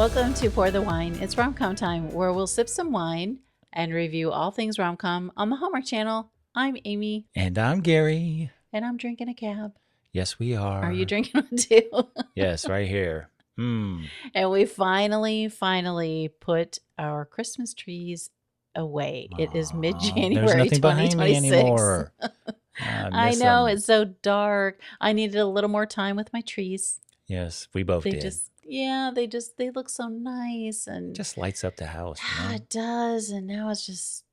Welcome to Pour the Wine. It's Rom-Com Time, where we'll sip some wine and review all things rom-com on the Hallmark Channel. I'm Amy. And I'm Gary. And I'm drinking a cab. Yes, we are. Are you drinking one too? Yes, right here. And we finally put our Christmas trees away. It is mid-January, there's nothing 2026. behind me anymore. I know, it's so dark. I needed a little more time with my trees. Yes, we both did. They look so nice, and it just lights up the house. Yeah, it does. And now it's just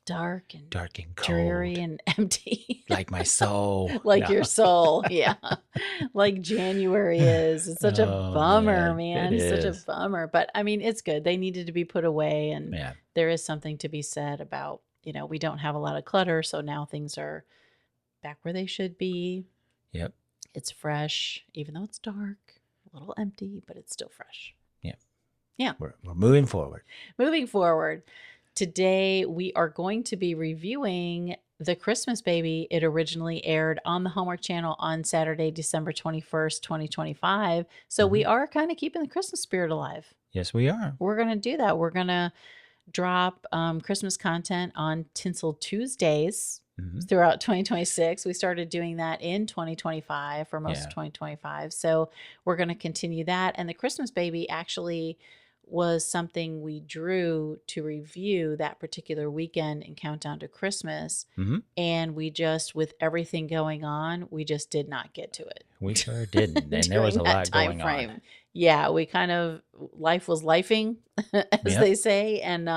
dark and cold, dreary and empty. Like my soul. Like your soul. Yeah. Like January is. It's such a bummer, man. It's such a bummer. But I mean, it's good. They needed to be put away. And there is something to be said about, we don't have a lot of clutter. So now things are back where they should be. Yep. It's fresh, even though it's dark, a little empty, but it's still fresh. Yep. Yeah. We're moving forward. Moving forward. Today, we are going to be reviewing The Christmas Baby. It originally aired on the Hallmark Channel on Saturday, December 21st, 2025. So we are kind of keeping the Christmas spirit alive. Yes, we are. We're going to do that. We're going to drop Christmas content on Tinsel Tuesdays throughout 2026. We started doing that in 2025 for most of 2025. So we're going to continue that. And The Christmas Baby actually was something we drew to review that particular weekend in Countdown to Christmas. And we just, with everything going on, we just did not get to it. We sure didn't. And there was a lot going on. Yeah, we kind of, life was lifing, as they say. And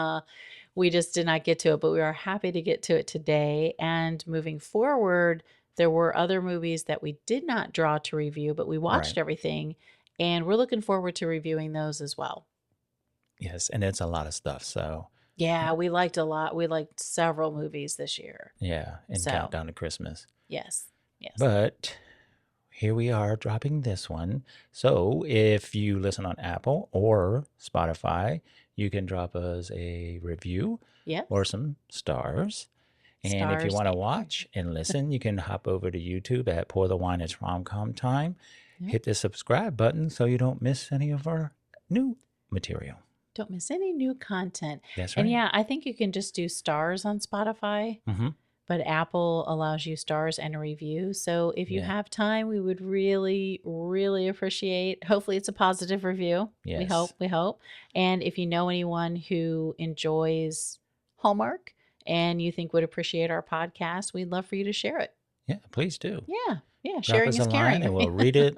we just did not get to it, but we are happy to get to it today. And moving forward, there were other movies that we did not draw to review, but we watched everything. And we're looking forward to reviewing those as well. Yes, and it's a lot of stuff. So yeah, we liked a lot. We liked several movies this year. Yeah, and Countdown to Christmas. Yes, yes. But here we are dropping this one. So if you listen on Apple or Spotify, you can drop us a review or some stars. And if you want to watch and listen, you can hop over to YouTube at Pour the Wine, It's Rom-Com Time. Hit the subscribe button so you don't miss any of our new material. Don't miss any new content. That's right. And yeah, I think you can just do stars on Spotify, but Apple allows you stars and a review. So if you have time, we would really, really appreciate, hopefully it's a positive review. Yes. We hope. And if you know anyone who enjoys Hallmark and you think would appreciate our podcast, we'd love for you to share it. Yeah, please do. Yeah. Yeah, Drop sharing us is a caring. line and we'll read it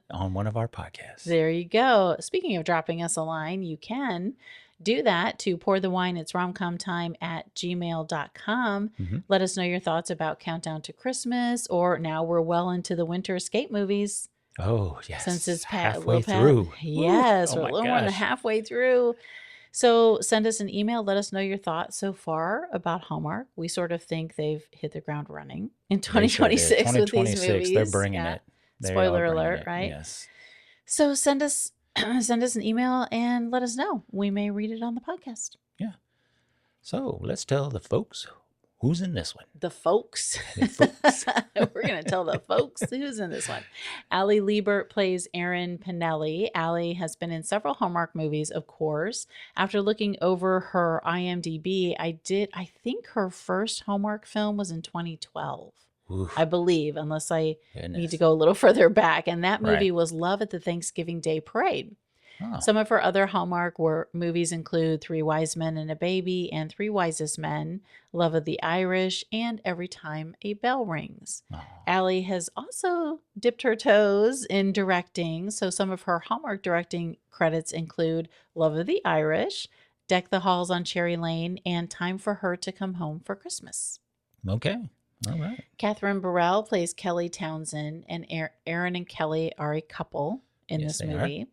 on one of our podcasts. There you go. Speaking of dropping us a line, you can do that to pourthewineitsrom.bsky.social. Let us know your thoughts about Countdown to Christmas, or now we're well into the winter escape movies. Oh, yes. Since it's halfway through. Yes, we're a little more than halfway through. So send us an email. Let us know your thoughts so far about Hallmark. We sort of think they've hit the ground running in 2026 with these movies. They're bringing it. Spoiler alert, right? Yes. So send us an email and let us know. We may read it on the podcast. Yeah. So let's tell the folks who's in this one. The folks. We're going to tell the folks who's in this one. Allie Liebert plays Erin Pinelli. Allie has been in several Hallmark movies, of course. After looking over her IMDb, I think her first Hallmark film was in 2012. Oof. I believe, unless I need to go a little further back. And that movie was Love at the Thanksgiving Day Parade. Oh. Some of her other Hallmark movies include Three Wise Men and a Baby and Three Wisest Men, Love of the Irish, and Every Time a Bell Rings. Oh. Allie has also dipped her toes in directing. So some of her Hallmark directing credits include Love of the Irish, Deck the Halls on Cherry Lane, and Time for Her to Come Home for Christmas. Okay. All right. Katherine Barrell plays Kelly Townsend, and Aaron and Kelly are a couple in this movie.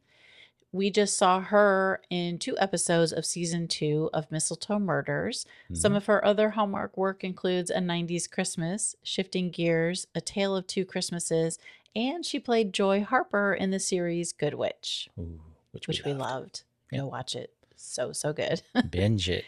We just saw her in 2 episodes of season 2 of Mistletoe Murders. Some of her other Hallmark work includes A 90s Christmas, Shifting Gears, A Tale of Two Christmases, and she played Joy Harper in the series Good Witch, which we loved. Go watch it. So good. Binge it.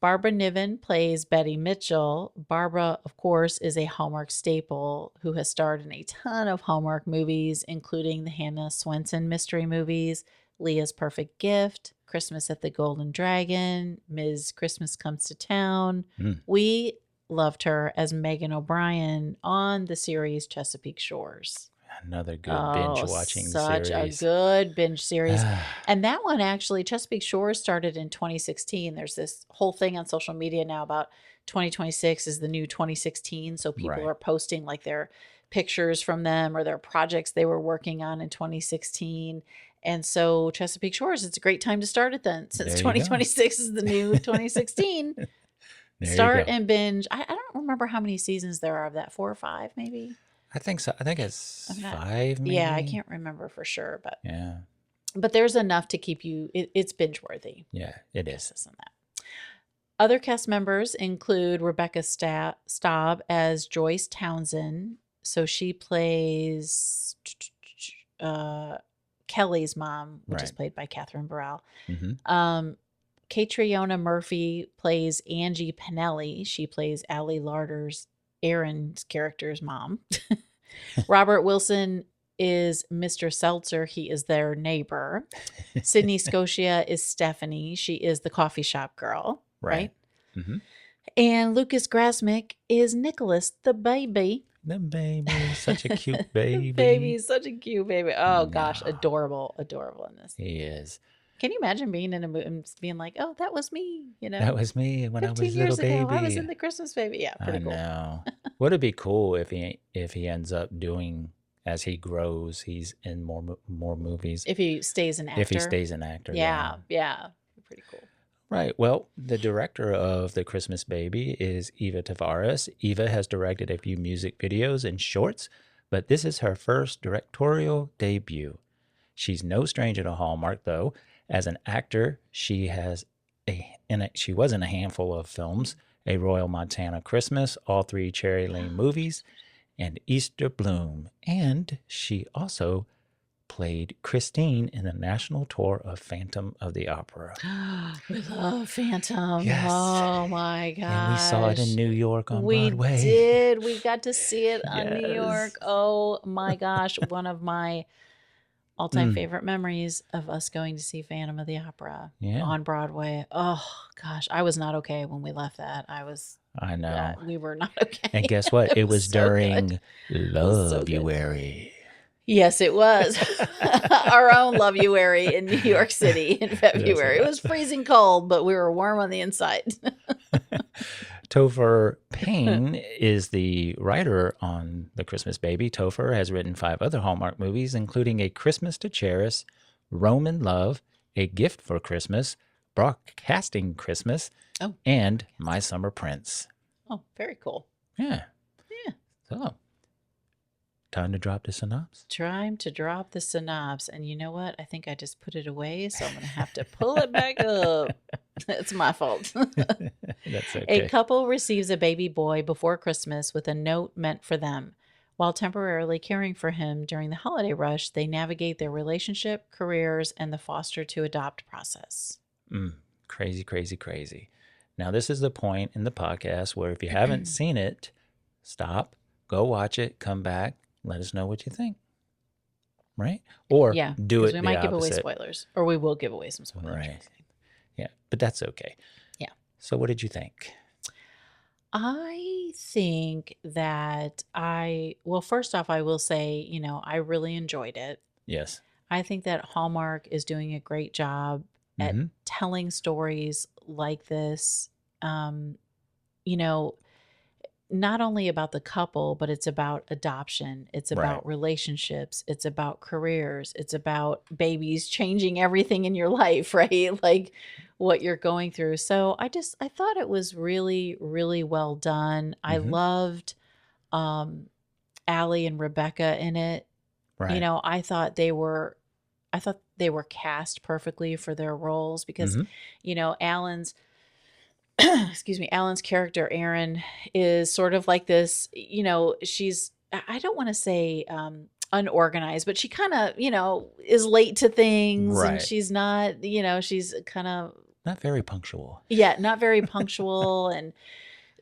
Barbara Niven plays Betty Mitchell. Barbara, of course, is a Hallmark staple who has starred in a ton of Hallmark movies, including the Hannah Swenson mystery movies, Leah's Perfect Gift, Christmas at the Golden Dragon, Ms. Christmas Comes to Town. We loved her as Megan O'Brien on the series Chesapeake Shores. Another good binge watching series. Such a good binge series. And that one actually, Chesapeake Shores, started in 2016. There's this whole thing on social media now about 2026 is the new 2016. So people are posting like their pictures from them or their projects they were working on in 2016. And so Chesapeake Shores, it's a great time to start it then, since 2026 is the new 2016. Start and binge. I don't remember how many seasons there are of that. 4 or 5 maybe? I think so. I think it's 5 maybe. Yeah, I can't remember for sure. But yeah. But there's enough to keep you, it's binge worthy. Yeah, it is. That. Other cast members include Rebecca Staub as Joyce Townsend. So she plays Kelly's mom, which is played by Katherine Barrell. Catriona Murphy plays Angie Pinelli. She plays Allie Larder's, Aaron's character's mom. Robert Wilson is Mr. Seltzer. He is their neighbor. Sydney Scotia is Stephanie. She is the coffee shop girl. Right? And Lucas Grasmick is Nicholas, the baby. The baby, such a cute baby. Baby, such a cute baby. Oh gosh, adorable in this. He is. Can you imagine being in a movie and being like, "Oh, that was me," That was me when I was a little baby. Ago, I was in the Christmas Baby. Yeah, pretty cool. I know. Would it be cool if he ends up doing, as he grows, he's in more movies? If he stays an actor. Yeah. Pretty cool. Right. Well, the director of The Christmas Baby is Eva Tavares. Eva has directed a few music videos and shorts, but this is her first directorial debut. She's no stranger to Hallmark, though. As an actor, she was in a handful of films: A Royal Montana Christmas, all 3 Cherry Lane movies, and Easter Bloom. And she also played Christine in the national tour of Phantom of the Opera. We love Phantom. Yes. Oh my gosh. And we saw it in New York on Broadway. We did. We got to see it on New York. Oh my gosh. One of my all-time favorite memories of us going to see Phantom of the Opera on Broadway. Oh gosh. I was not okay when we left that. I know. We were not okay. And guess what? It was during Love-uary. Yes, it was. Our own Love-uary in New York City in February. It was freezing cold, but we were warm on the inside. Topher Payne is the writer on The Christmas Baby. Topher has written 5 other Hallmark movies, including A Christmas to Cherish, Roman Love, A Gift for Christmas, Broadcasting Christmas, and My Summer Prince. Oh, very cool. Yeah. So, time to drop the synopsis. Time to drop the synopsis. And you know what? I think I just put it away, so I'm going to have to pull it back up. It's my fault. That's okay. A couple receives a baby boy before Christmas with a note meant for them. While temporarily caring for him during the holiday rush, they navigate their relationship, careers, and the foster to adopt process. Crazy, crazy, crazy. Now, this is the point in the podcast where if you haven't seen it, stop, go watch it, come back, let us know what you think. Right? Or do it. We might give away spoilers, or we will give away some spoilers. Right. Yeah, but that's okay. Yeah. So what did you think? I think that first off, I will say, I really enjoyed it. Yes. I think that Hallmark is doing a great job at telling stories like this, not only about the couple, but it's about adoption. It's about relationships. It's about careers. It's about babies changing everything in your life, right? Like what you're going through. So I thought it was really, really well done. I loved Allie and Rebecca in it. Right. I thought they were cast perfectly for their roles because, Alan's character, Erin, is sort of like this, she's, I don't want to say unorganized, but she kind of, is late to things and she's not, she's kind of not very punctual. Yeah, not very punctual and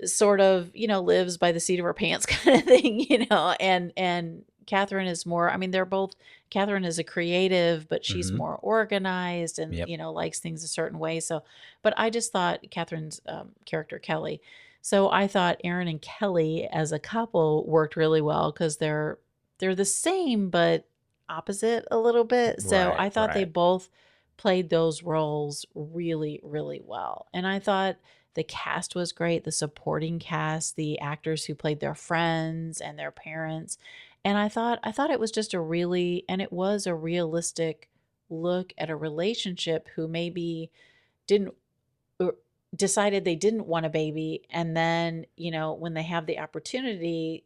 sort of, lives by the seat of her pants kind of thing, and Katherine is more, I mean, they're both, Katherine is a creative, but she's more organized and, likes things a certain way. So, but I just thought Katherine's character, Kelly. So I thought Aaron and Kelly as a couple worked really well because they're the same, but opposite a little bit. So I thought they both played those roles really, really well. And I thought the cast was great, the supporting cast, the actors who played their friends and their parents. And I thought it was just it was a realistic look at a relationship who maybe didn't decided they didn't want a baby, and then, when they have the opportunity,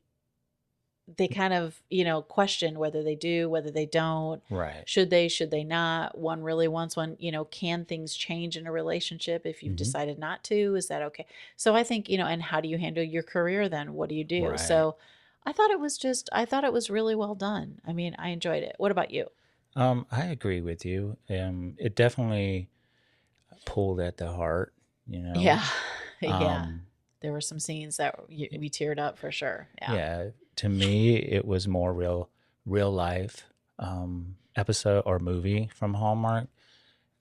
they kind of, question whether they do, whether they don't. Right. Should they not? One really wants one. Can things change in a relationship if you've decided not to? Is that okay? So I think, and how do you handle your career then? What do you do? Right. So I thought it was really well done. I mean, I enjoyed it. What about you? I agree with you. It definitely pulled at the heart, Yeah. Yeah. There were some scenes that we teared up for sure. Yeah. To me, it was more real life episode or movie from Hallmark.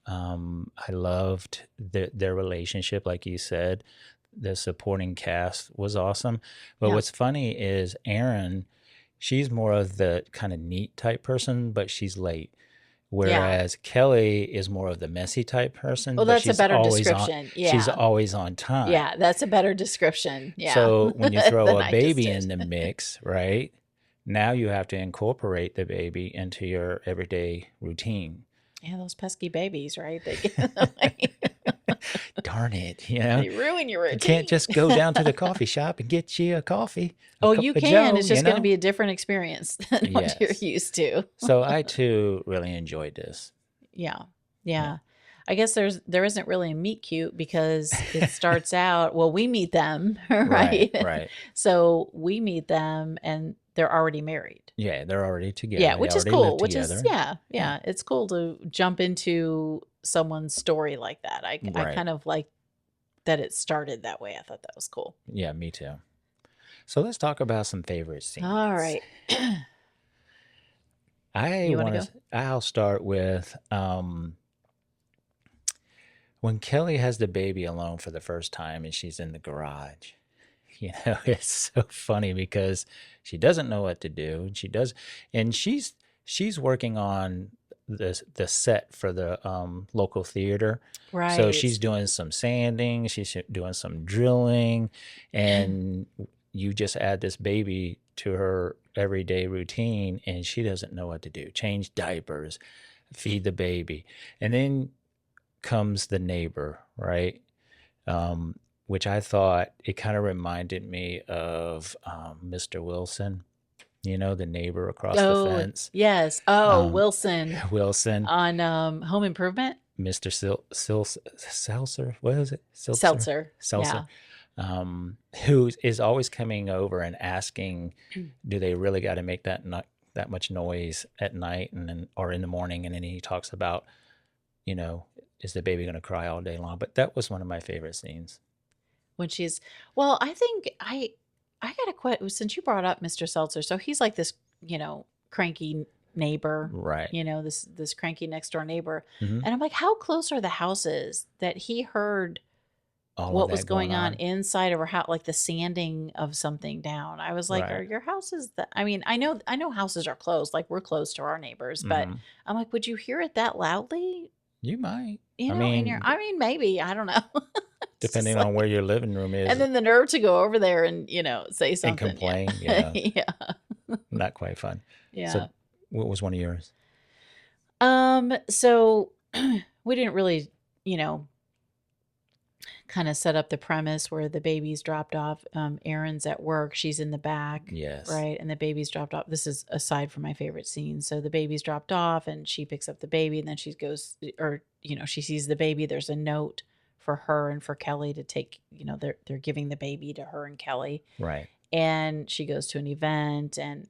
I loved their relationship, like you said. The supporting cast was awesome. But what's funny is Erin, she's more of the kind of neat type person, but she's late. Whereas Kelly is more of the messy type person. Well, that's a better description. She's always on time. Yeah, that's a better description. Yeah. So when you throw a baby in the mix, right, now you have to incorporate the baby into your everyday routine. Yeah, those pesky babies, right? Darn it, They ruin your routine. You can't just go down to the coffee shop and get you a coffee. Oh, you can. It's just going to be a different experience than what you're used to. So I, too, really enjoyed this. Yeah. I guess there isn't really a meet cute because it starts out, well, we meet them, right? Right. So we meet them and they're already married. Yeah, they're already together. Yeah, which is cool. It's cool to jump into someone's story like that. I kind of like that it started that way. I thought that was cool. Yeah, me too. So let's talk about some favorite scenes. All right. I'll start with when Kelly has the baby alone for the first time and she's in the garage. It's so funny because she doesn't know what to do. And she's working on the set for the local theater. Right. So she's doing some sanding, she's doing some drilling, and you just add this baby to her everyday routine and she doesn't know what to do. Change diapers, feed the baby. And then comes the neighbor, right? Which I thought it kind of reminded me of Mr. Wilson, the neighbor across the fence. Yes. Wilson. Wilson. On Home Improvement? Mr. Seltzer. What is it? Seltzer. Yeah. Who is always coming over and asking, do they really got to make that much noise at night or in the morning? And then he talks about, is the baby going to cry all day long? But that was one of my favorite scenes. When I think I got a question since you brought up Mr. Seltzer. So he's like this, cranky neighbor, right? This cranky next door neighbor. And I'm like, how close are the houses that he heard what was going on inside of her house, like the sanding of something down? I was like, are your houses I mean, I know houses are close, like we're close to our neighbors, but I'm like, would you hear it that loudly? You might. I mean, maybe, I don't know. Depending on where your living room is. And then the nerve to go over there and, say something. And complain. Yeah. Not quite fun. Yeah. So what was one of yours? So we didn't really, kind of set up the premise where the baby's dropped off. Erin's at work. She's in the back. Yes. Right. And the baby's dropped off. This is aside from my favorite scene. So the baby's dropped off and she picks up the baby and then she goes, she sees the baby. There's a note for her and for Kelly to take, they're giving the baby to her and Kelly. Right. And she goes to an event and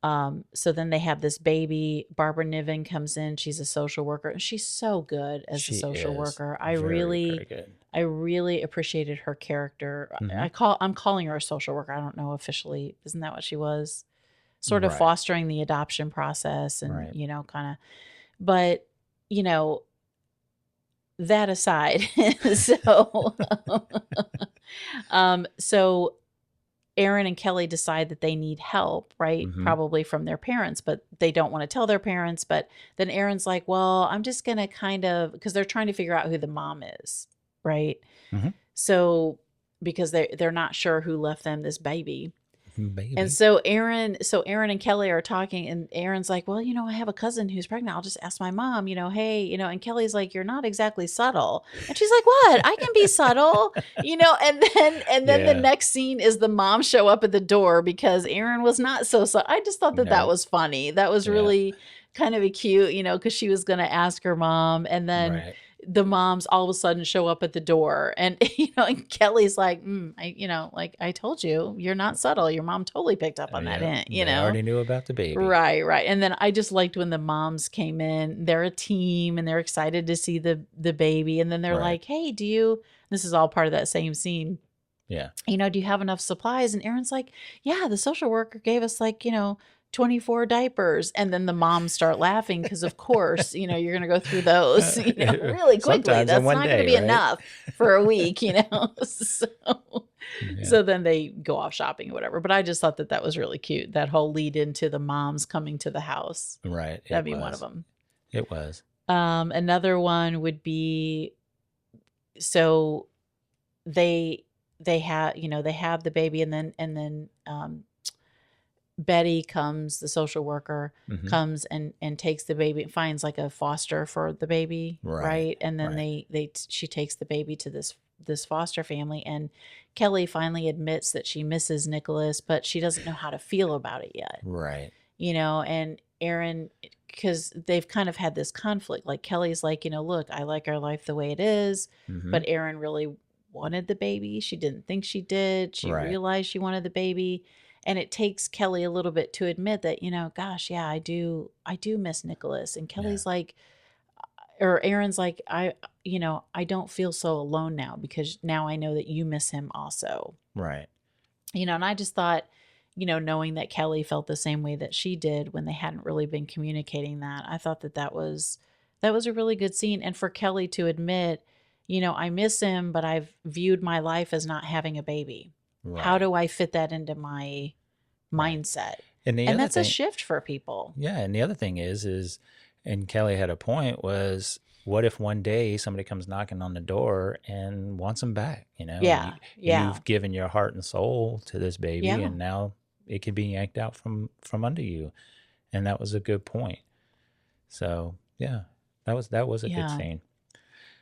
So then they have this baby. Barbara Niven comes in. She's a social worker. She's so good as a social worker. I really appreciated her character. I'm calling her a social worker. I don't know officially. Isn't that what she was? Sort of fostering the adoption process and, kind of, but, that aside, so Aaron and Kelly decide that they need help, right? Probably from their parents, but they don't want to tell their parents. But then Aaron's like, well, I'm just going to because they're trying to figure out who the mom is, right? So, because they're not sure who left them this baby. And so Aaron and Kelly are talking, and Aaron's like, well, I have a cousin who's pregnant. I'll just ask my mom, hey, and Kelly's like, you're not exactly subtle. And she's like, what? I can be subtle, and then the next scene is the mom show up at the door because Aaron was not so subtle. I just thought that was funny. That was really kind of a cute, because she was going to ask her mom, and then the moms all of a sudden show up at the door, and and Kelly's like, I told you, you're not subtle. Your mom totally picked up on that hint. They already knew about the baby, right. And then I just liked when the moms came in. They're a team, and they're excited to see the baby, and then they're like, hey, this is all part of that same scene. Yeah. Do you have enough supplies? And Aaron's like, yeah, the social worker gave us 24 diapers. And then the moms start laughing because, of course, you're going to go through those, really quickly. Sometimes that's not going to be right? enough for a week, So then they go off shopping or whatever. But I just thought that was really cute. That whole lead into the moms coming to the house. Right. That'd be one of them. It was. Another one would be, so they have the baby, and then Betty comes, the social worker comes and takes the baby, finds like a foster for the baby, right? And then she takes the baby to this foster family, and Kelly finally admits that she misses Nicholas, but she doesn't know how to feel about it yet, right? And Aaron, because they've kind of had this conflict. Like Kelly's like, look, I like our life the way it is, but Aaron really wanted the baby. She didn't think she did. She realized she wanted the baby. And it takes Kelly a little bit to admit that, gosh, yeah, I do miss Nicholas. And Kelly's like, or Aaron's like, I don't feel so alone now because now I know that you miss him also. Right. And I just thought, knowing that Kelly felt the same way that she did when they hadn't really been communicating that, I thought that was a really good scene. And for Kelly to admit, I miss him, but I've viewed my life as not having a baby. Right. How do I fit that into my mindset? And that's a shift for people. Yeah. And the other thing is, and Kelly had a point, was what if one day somebody comes knocking on the door and wants them back? You've given your heart and soul to this baby, and now it could be yanked out from under you. And that was a good point. So yeah, that was a good scene.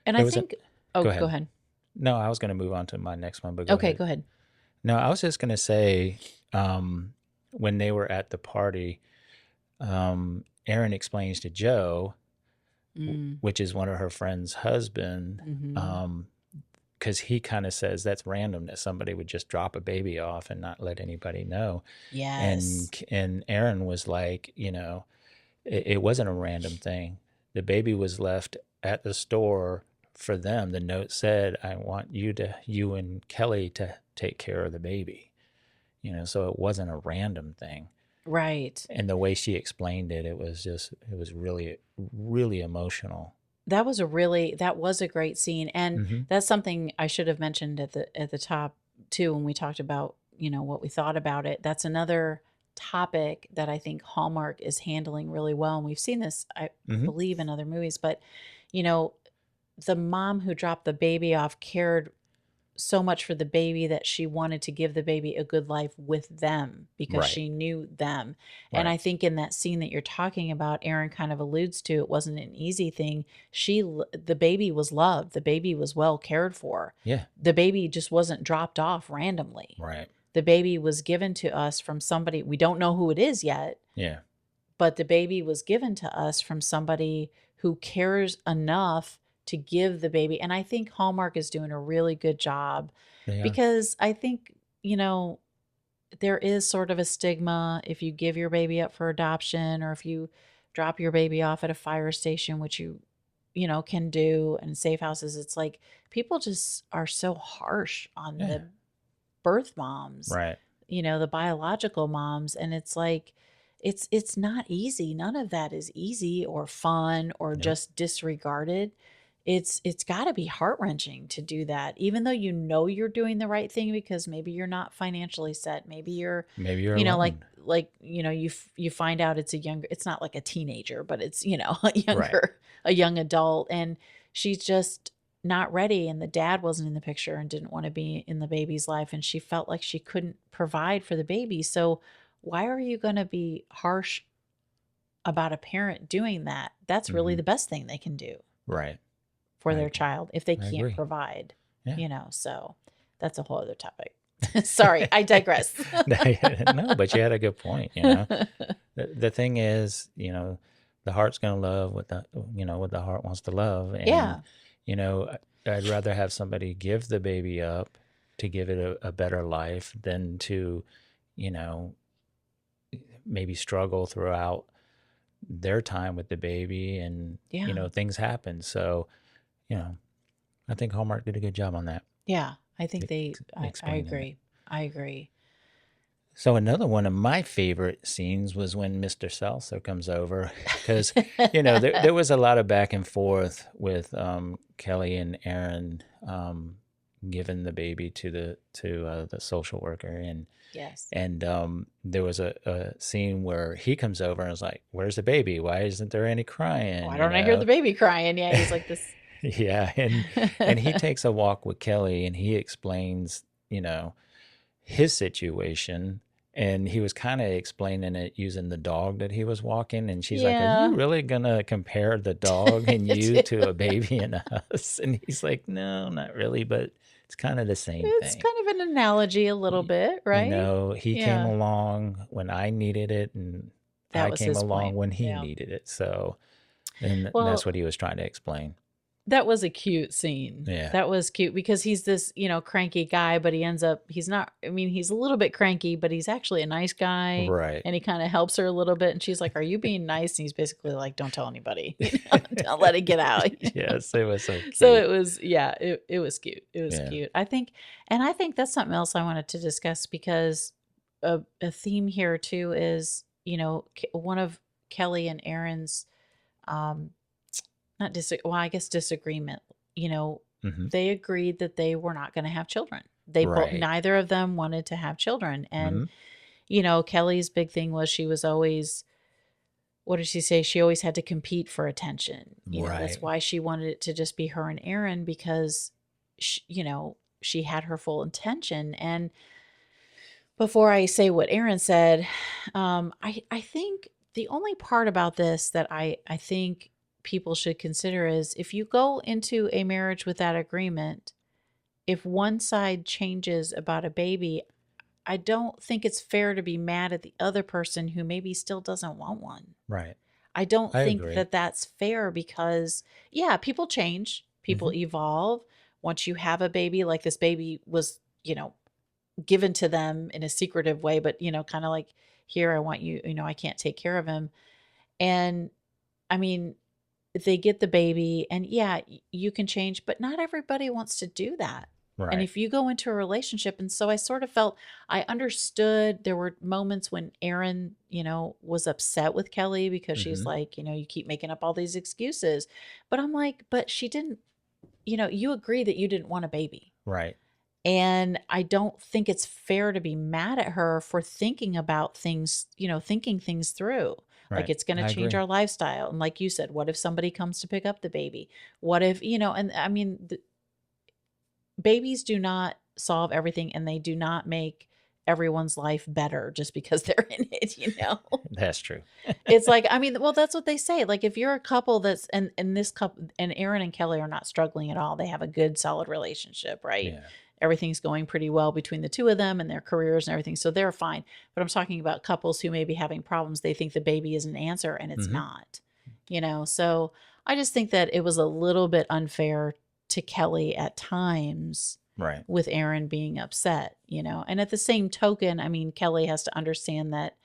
And I think, go ahead. No, I was going to move on to my next one, but go ahead. No, I was just going to say, when they were at the party, Aaron explains to Joe, which is one of her friend's husband, because he kind of says that's random that somebody would just drop a baby off and not let anybody know. Yes. And Aaron was like, it wasn't a random thing. The baby was left at the store for them. The note said, I want you and Kelly to take care of the baby, so it wasn't a random thing. Right. And the way she explained it, it was really, really emotional. That was a great scene. And that's something I should have mentioned at the top too, when we talked about, what we thought about it. That's another topic that I think Hallmark is handling really well. And we've seen this, I believe, in other movies, but the mom who dropped the baby off cared so much for the baby that she wanted to give the baby a good life with them because she knew them. Right. And I think in that scene that you're talking about, Aaron kind of alludes to, it wasn't an easy thing. The baby was loved. The baby was well cared for. Yeah. The baby just wasn't dropped off randomly. Right. The baby was given to us from somebody, we don't know who it is yet. Yeah. But the baby was given to us from somebody who cares enough to give the baby. And I think Hallmark is doing a really good job because I think, there is sort of a stigma if you give your baby up for adoption, or if you drop your baby off at a fire station, which you can do, and safe houses. It's like people just are so harsh on the birth moms, right? The biological moms. And it's like, it's not easy. None of that is easy or fun or just disregarded. It's got to be heart-wrenching to do that, even though you're doing the right thing, because maybe you're not financially set. Maybe you're alone. You find out it's not like a teenager, but it's, a young adult, and she's just not ready. And the dad wasn't in the picture and didn't want to be in the baby's life. And she felt like she couldn't provide for the baby. So why are you going to be harsh about a parent doing that? That's really the best thing they can do. Right. For their child, if they can't provide, so that's a whole other topic. Sorry, I digress. No, but you had a good point. The thing is, the heart's going to love what the heart wants to love. And, I'd rather have somebody give the baby up to give it a better life than to, maybe struggle throughout their time with the baby, and, things happen. So, I think Hallmark did a good job on that. Yeah, I think I agree. I agree. So another one of my favorite scenes was when Mr. Salsa comes over, because, there was a lot of back and forth with Kelly and Aaron giving the baby to the social worker. And yes. And there was a scene where he comes over and is like, "Where's the baby? Why isn't there any crying? Why don't I hear the baby crying?" Yeah, he's like this. Yeah, and he takes a walk with Kelly, and he explains, his situation, and he was kind of explaining it using the dog that he was walking, and she's like, "Are you really gonna compare the dog and you to a baby and us?" And he's like, "No, not really, but it's kind of the same thing. It's kind of an analogy a little bit, right? He came along when I needed it, and I came along when he needed it. So, and that's what he was trying to explain. That was a cute scene. Yeah. That was cute, because he's this, cranky guy, but he's not, he's a little bit cranky, but he's actually a nice guy. Right. And he kind of helps her a little bit. And she's like, "Are you being nice?" And he's basically like, "Don't tell anybody. Don't let it get out." Yes, it was so cute. So it was, it was cute. It was cute. I think that's something else I wanted to discuss, because a theme here too is, one of Kelly and Aaron's, disagreement, they agreed that they were not going to have children. Neither of them wanted to have children. And, Kelly's big thing was, she was always, what did she say? She always had to compete for attention. That's why she wanted it to just be her and Aaron, because, she had her full attention. And before I say what Aaron said, I think the only part about this that I think people should consider is, if you go into a marriage with that agreement, if one side changes about a baby, I don't think it's fair to be mad at the other person who maybe still doesn't want one. Right. I don't think that that's fair, because people change, people evolve. Once you have a baby, like this baby was, given to them in a secretive way, but, kind of like, "Here, I want you, I can't take care of him." And they get the baby, and you can change, but not everybody wants to do that. Right. And if you go into a relationship, and so I sort of felt, I understood there were moments when Aaron, was upset with Kelly, because she's like, "You keep making up all these excuses." But I'm like, but she didn't, you agree that you didn't want a baby. Right. And I don't think it's fair to be mad at her for thinking about things, thinking things through. Right. Like, it's going to change our lifestyle. And like you said, what if somebody comes to pick up the baby? What if, and babies do not solve everything, and they do not make everyone's life better just because they're in it, That's true. It's like, that's what they say. Like, if you're a couple and this couple, and Aaron and Kelly are not struggling at all, they have a good, solid relationship, right? Yeah. Everything's going pretty well between the two of them and their careers and everything. So they're fine. But I'm talking about couples who may be having problems. They think the baby is an answer, and it's not, So I just think that it was a little bit unfair to Kelly at times. Right. With Aaron being upset, And at the same token, I mean, Kelly has to understand that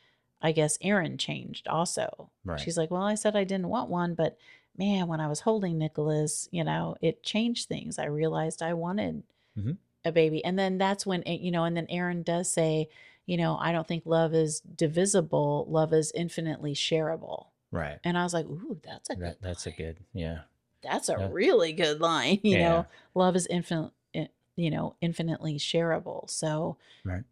I guess Aaron changed also. Right. She's like, well, I said I didn't want one, but man, when I was holding Nicholas, it changed things. I realized I wanted a baby. And then that's when, and then Aaron does say, I don't think love is divisible. Love is infinitely shareable. Right. And I was like, ooh, that's a good That's line. a good, yeah. That's a really good line. Love is infinitely shareable. So, right.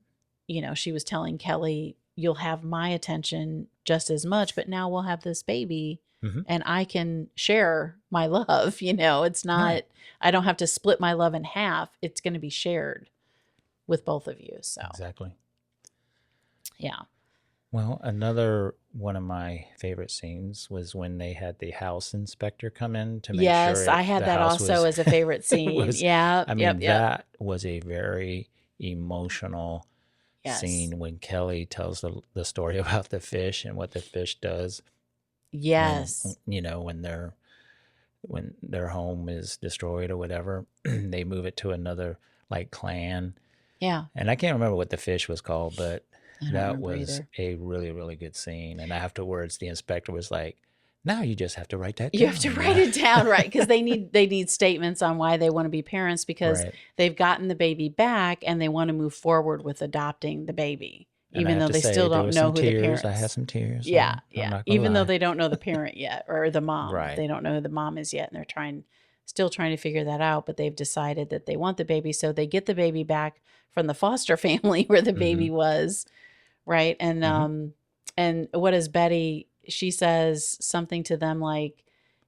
She was telling Kelly, you'll have my attention just as much, but now we'll have this baby and I can share my love. It's not, right. I don't have to split my love in half. It's going to be shared with both of you. So exactly. Yeah. Well, another one of my favorite scenes was when they had the house inspector come in to make sure. Yes, I had that also as a favorite scene. Yeah. I mean, that was a very emotional scene when Kelly tells the story about the fish and what the fish does. Yes. When their home is destroyed or whatever, they move it to another clan. Yeah. And I can't remember what the fish was called, but that was a really, really good scene. And afterwards, the inspector was like, now you just have to write that down. You have to write it down, right? Because they need statements on why they want to be parents because they've gotten the baby back and they want to move forward with adopting the baby, even though they still don't know who the parents. I had some tears. Yeah, yeah. Even though they don't know the parent yet or the mom, they don't know who the mom is yet, and they're still trying to figure that out. But they've decided that they want the baby, so they get the baby back from the foster family where the baby was, right? And and what is Betty? She says something to them like,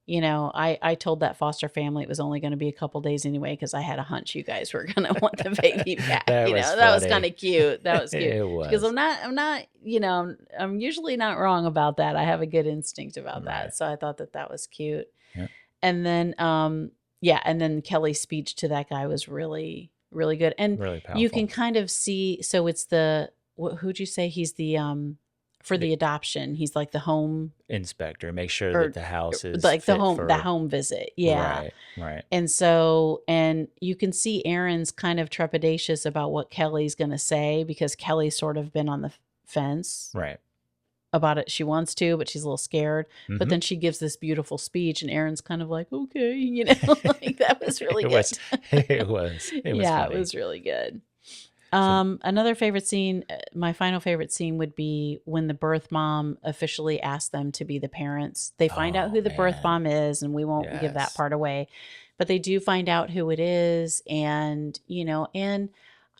I told that foster family it was only going to be a couple days anyway because I had a hunch you guys were going to want the baby back. That was kind of cute. That was cute. It was. Because I'm not, I'm usually not wrong about that. I have a good instinct about that. So I thought that was cute. Yeah. And then, and then Kelly's speech to that guy was really, really good. And really powerful. You can kind of see, so it's who'd you say he's the, for the adoption, he's like the home inspector. Make sure that the house is like the home visit. Yeah. Right. And so, and you can see Aaron's kind of trepidatious about what Kelly's going to say because Kelly's sort of been on the fence about it. She wants to, but she's a little scared. But then she gives this beautiful speech and Aaron's kind of like, okay, like that was really good. It was funny. It was really good. Another favorite scene, my final favorite scene would be when the birth mom officially asked them to be the parents. They find out who the birth mom is, and we won't give that part away, but they do find out who it is. And, and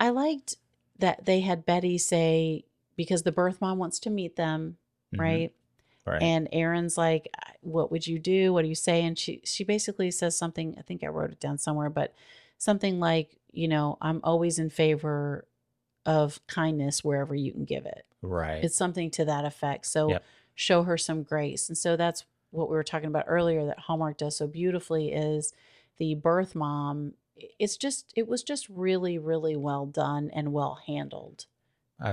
I liked that they had Betty say, because the birth mom wants to meet them, right? And Aaron's like, what would you do? What do you say? And she basically says something, I think I wrote it down somewhere, but something like, I'm always in favor of kindness wherever you can give it. Right. It's something to that effect. So show her some grace. And so that's what we were talking about earlier that Hallmark does so beautifully is the birth mom. It was just really, really well done and well handled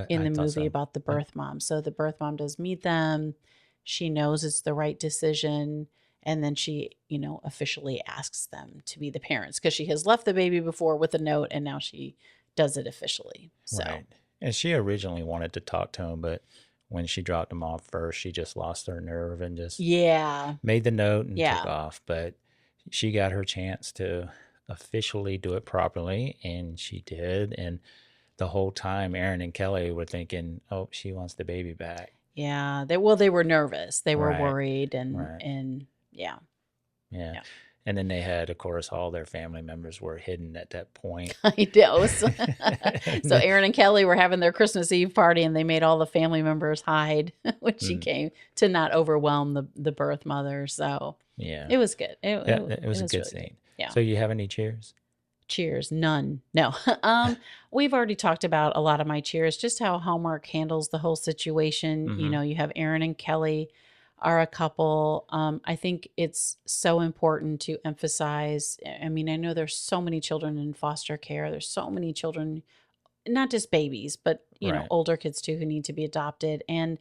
in the movie about the birth mom. So the birth mom does meet them. She knows it's the right decision. And then she, officially asks them to be the parents because she has left the baby before with a note and now she does it officially. So, and she originally wanted to talk to him, but when she dropped him off first, she just lost her nerve and just made the note and took off. But she got her chance to officially do it properly and she did. And the whole time Aaron and Kelly were thinking, oh, she wants the baby back. Yeah. They were nervous. They were worried and yeah. And then they had, of course, all their family members were hidden at that point. I know. So Aaron and Kelly were having their Christmas Eve party and they made all the family members hide when she came to not overwhelm the birth mother. So it was good. It was a good really scene. Good. Yeah. So you have any cheers? Cheers. None. No. We've already talked about a lot of my cheers, just how Hallmark handles the whole situation. You have Aaron and Kelly are a couple. I think it's so important to emphasize. I mean, I know there's so many children in foster care. There's so many children, not just babies, but, older kids too, who need to be adopted. And,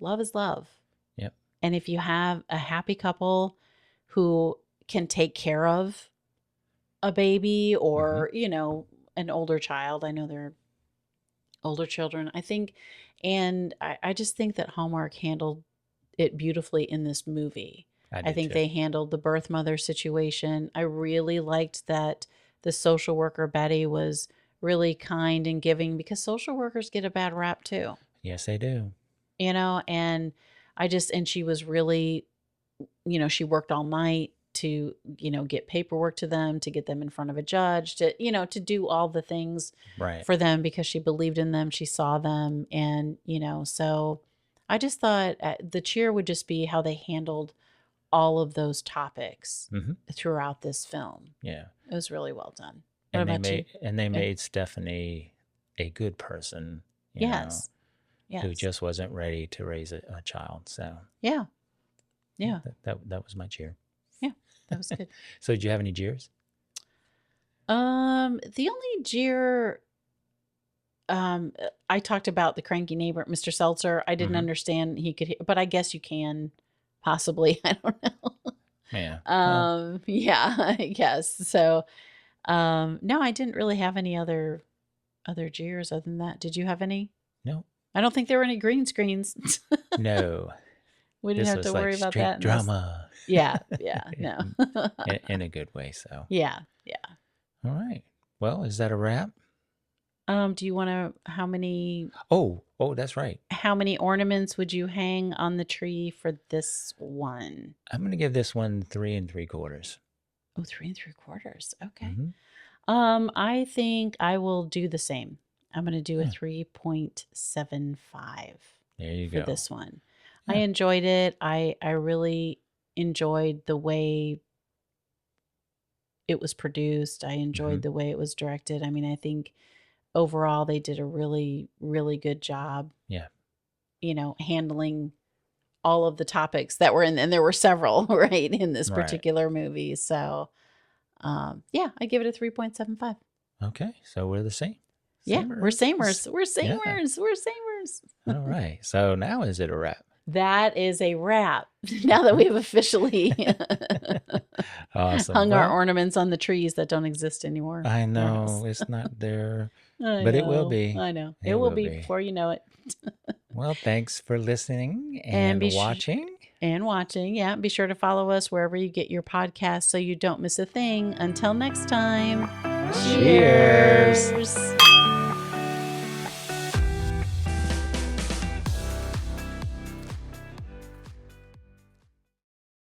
love is love. Yep. And if you have a happy couple who can take care of a baby or, an older child. I know they're older children, I think. And I just think that Hallmark handled it beautifully in this movie. I think they handled the birth mother situation. I really liked that the social worker, Betty, was really kind and giving, because social workers get a bad rap too. Yes, they do. And she was really, she worked all night to, get paperwork to them, to get them in front of a judge, to, to do all the things for them, because she believed in them. She saw them. And, so I just thought the cheer would just be how they handled all of those topics throughout this film. Yeah. It was really well done. And they made Stephanie a good person. Yes. Who just wasn't ready to raise a child. So yeah. That was my cheer. Yeah, that was good. So did you have any jeers? The only jeer, I talked about the cranky neighbor, Mr. Seltzer. I didn't understand he could, but I guess you can possibly. I don't know. Yeah. Yeah, I guess. So, no, I didn't really have any other jeers other than that. Did you have any? No. I don't think there were any green screens. No. We didn't have to worry about that. Drama. Yeah. No. in a good way, so. Yeah. All right. Well, is that a wrap? Do you want to, how many? Oh, that's right. How many ornaments would you hang on the tree for this one? I'm going to give this one 3 3/4. Oh, 3 3/4. Okay. I think I will do the same. I'm going to do a 3.75. There you go. For this one. Yeah. I enjoyed it. I really enjoyed the way it was produced. I enjoyed the way it was directed. I mean, I think overall they did a really, really good job. Yeah. Handling all of the topics that were in, and there were several, right, in this particular movie. So, I give it a 3.75. Okay. So we're the same. Yeah, we're samers. We're samers. Yeah. We're samers. All right. So now is it a wrap? That is a wrap. Now that we've officially awesome. hung our ornaments on the trees that don't exist anymore. I know. It's not there. But it will be. I know. It will be before you know it. Well, thanks for listening and watching. Yeah. Be sure to follow us wherever you get your podcasts so you don't miss a thing. Until next time. Cheers.